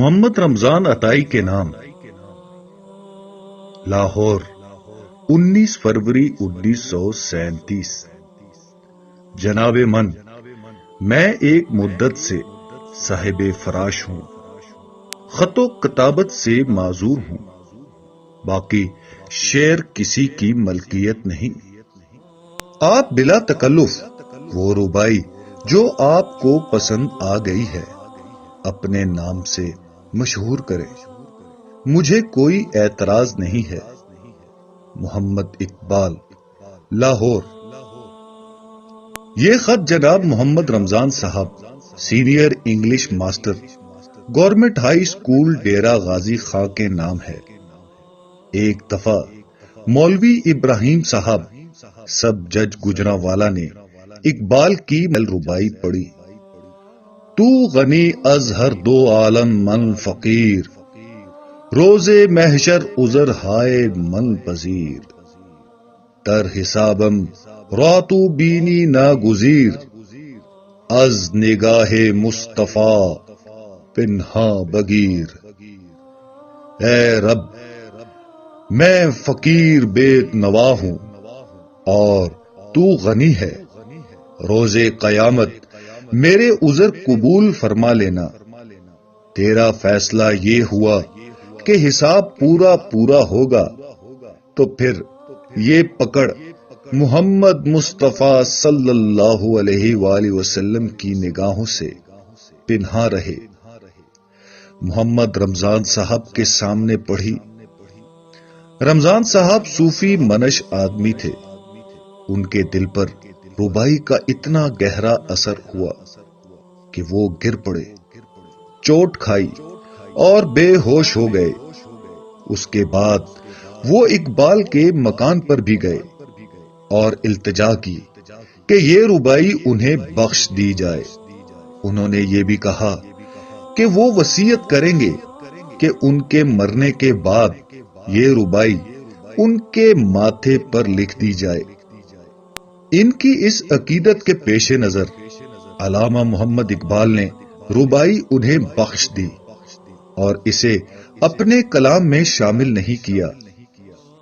محمد رمضان عطائی کے نام، لاہور، 19 فروری 1937۔ جناب من، میں ایک مدت سے صاحب فراش ہوں، خط و کتابت سے معذور ہوں، باقی شعر کسی کی ملکیت نہیں۔ آپ بلا تکلف وہ ربائی جو آپ کو پسند آ گئی ہے اپنے نام سے مشہور کریں، مجھے کوئی اعتراض نہیں ہے۔ محمد اقبال، لاہور۔ یہ خط جناب Muhammad Ramzan Sahib, senior English master, government high school Dera Ghazi Khan کے نام ہے۔ ایک دفعہ مولوی ابراہیم صاحب سب جج گجرانوالہ نے اقبال کی ربائی پڑھی: تو غنی از ہر دو عالم من فقیر، روز محشر عذر ہائے من پذیر، در حسابم راتو بینی ناگزیر، از نگاہ مصطفیٰ پنہا بگیر۔ اے رب، میں فقیر بیت نوا ہوں اور تو غنی ہے، روز قیامت میرے عذر قبول فرما لینا۔ تیرا فیصلہ یہ ہوا کہ حساب پورا ہوگا تو پھر یہ پکڑ محمد مصطفیٰ صلی اللہ علیہ وآلہ وسلم کی نگاہوں سے پنہا رہے۔ محمد رمضان صاحب کے سامنے پڑھی۔ رمضان صاحب صوفی منش آدمی تھے، ان کے دل پر ربائی کا اتنا گہرا اثر ہوا کہ وہ گر پڑے، چوٹ کھائی اور بے ہوش ہو گئے۔ اس کے بعد وہ اقبال کے مکان پر بھی گئے اور التجا کی کہ یہ ربائی انہیں بخش دی جائے۔ انہوں نے یہ بھی کہا کہ وہ وصیت کریں گے کہ ان کے مرنے کے بعد یہ ربائی ان کے ماتھے پر لکھ دی جائے۔ ان کی اس عقیدت کے پیش نظر علامہ محمد اقبال نے ربائی انہیں بخش دی اور اسے اپنے کلام میں شامل نہیں کیا۔